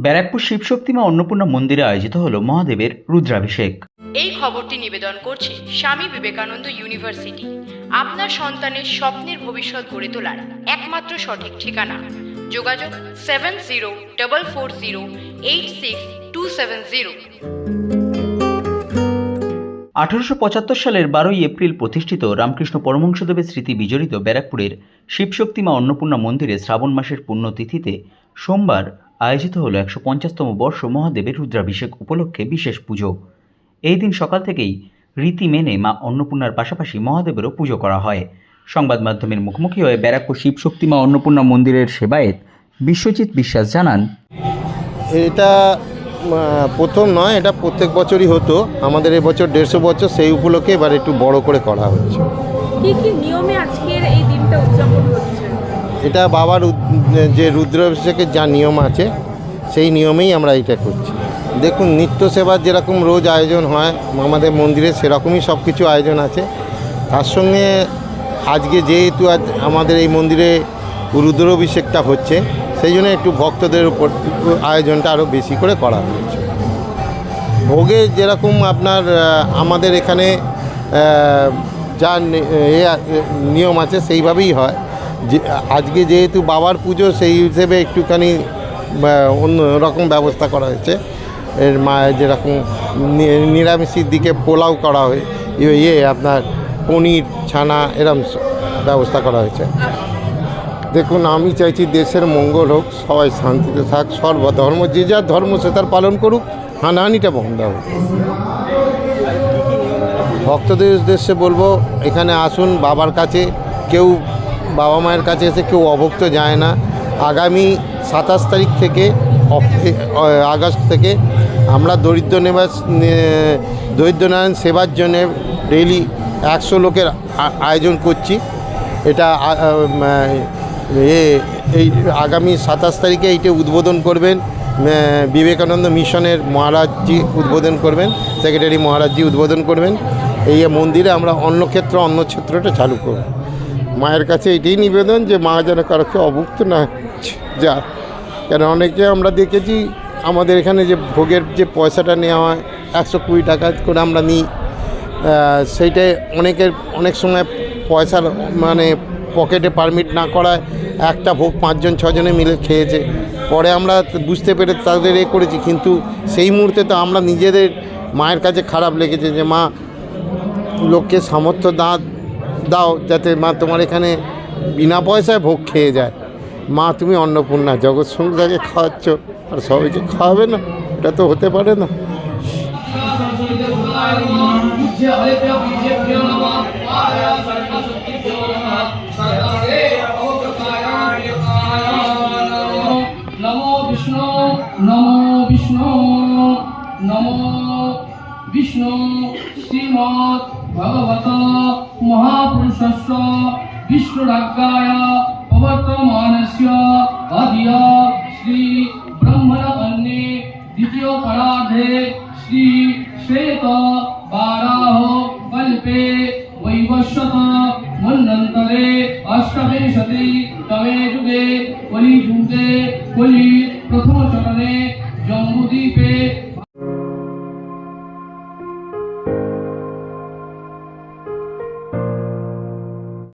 ব্যারাকপুর শিবশক্তিমা অন্নপূর্ণা মন্দিরে আয়োজিত হল মহাদেবের রুদ্রাভিষেক। এই খবরটি নিবেদন করছে স্বামী বিবেকানন্দ ইউনিভার্সিটি, আপনার সন্তানের স্বপ্নের ভবিষ্যৎ গড়ে তোলার একমাত্র সঠিক ঠিকানা। যোগাযোগ 7044086270। 1875 সালের 12ই এপ্রিল প্রতিষ্ঠিত রামকৃষ্ণ পরমহংসদেবের স্মৃতি বিজড়িত ব্যারাকপুরের শিবশক্তিমা অন্নপূর্ণা মন্দিরে শ্রাবণ মাসের পুণ্যতিথিতে সোমবার আয়োজিত হল 150তম বর্ষ মহাদেবের রুদ্রাভিষেক উপলক্ষে বিশেষ পুজো। এই দিন সকাল থেকেই রীতি মেনে মা অন্নপূর্ণার পাশাপাশি মহাদেবেরও পুজো করা হয়। সংবাদ মাধ্যমের মুখোমুখি হয়ে ব্যারাকপুর শিবশক্তিমা অন্নপূর্ণা মন্দিরের সেবায়েত বিশ্বজিৎ বিশ্বাস জানান, এটা প্রথম নয়, এটা প্রত্যেক বছরই হতো। আমাদের এবছর 150 বছর, সেই উপলক্ষে এবার একটু বড় করে করা হচ্ছে। কি কি নিয়মে আজকের এই দিনটা উদযাপন হচ্ছে? এটা বাবার যে রুদ্রাভিষেকের যা নিয়ম আছে সেই নিয়মেই আমরা এটা করছি। দেখুন, নিত্য সেবার যেরকম রোজ আয়োজন হয় আমাদের মন্দিরে, সেরকমই সব কিছু আয়োজন আছে। তার সঙ্গে আজকে যেহেতু আজ আমাদের এই মন্দিরে রুদ্রাভিষেকটা হচ্ছে, সেই জন্য একটু ভক্তদের উপর আয়োজনটা আরও বেশি করে করা হয়েছে। ভোগে যেরকম আপনার আমাদের এখানে যা নিয়ম আছে সেইভাবেই হয়। যে আজকে যেহেতু বাবার পুজো, সেই হিসেবে একটুখানি অন্য রকম ব্যবস্থা করা হয়েছে। এর যেরকম নিরামিষের দিকে পোলাও করা হয়, আপনার পনির ছানা এরম ব্যবস্থা করা হয়েছে। দেখুন, আমি চাইছি দেশের মঙ্গল হোক, সবাই শান্তিতে থাক, সর্বধর্ম যে যার ধর্ম সে তার পালন করুক, হানাহানিটা বন্ধ হোক। ভক্তদের উদ্দেশ্যে বলবো, এখানে আসুন বাবার কাছে। কেউ বাবা মায়ের কাছে এসে কেউ অভুক্ত যায় না। আগামী 27 তারিখ থেকে আগস্ট থেকে আমরা দরিদ্রনারায়ণ সেবার জন্যে ডেইলি 100 লোকের আয়োজন করছি। এটা এই আগামী 27 তারিখে এইটা উদ্বোধন করবেন বিবেকানন্দ মিশনের মহারাজজি উদ্বোধন করবেন, সেক্রেটারি মহারাজজি উদ্বোধন করবেন। এই মন্দিরে আমরা অন্নক্ষেত্রটা চালু করব। মায়ের কাছে এটাই নিবেদন যে মা যেন কারোকে অভুক্ত না যা। কেন অনেকে আমরা দেখেছি আমাদের এখানে যে ভোগের যে পয়সাটা নেওয়া হয় 120 টাকা করে আমরা নিই, সেইটাই অনেক সময় পয়সার পকেটে পারমিট না করায় একটা ভোগ 5-6 জনে মিলে খেয়েছে। পরে আমরা বুঝতে পেরে তাদের করেছি, কিন্তু সেই মুহূর্তে তো আমরা নিজেদের মায়ের কাছে খারাপ লেগেছে যে মা, লোককে সামর্থ্য দাও যাতে মা তোমার এখানে বিনা পয়সায় ভোগ খেয়ে যায়। মা তুমি অন্নপূর্ণা, জগৎ সংসারকে খাওয়াচ্ছ, আর সবাইকে খাওয়াবে না? এটা তো হতে পারে না। নমো বিষ্ণু নমো বিষ্ণু শ্রীমৎ ভগবত মহাপুরুষস্য বিষ্ণুরাজ্ঞায় প্রবর্তমানস্য আদিয় শ্রী ব্রহ্মণবন্যে দ্বিতীয় পরার্ধে শ্রী শ্বেত বারাহ কল্পে বৈবস্বত মন্বন্তরে অষ্টবিংশতি তমে যুগে কলিযুগে কলি প্রথম চরণে জম্বুদ্বীপে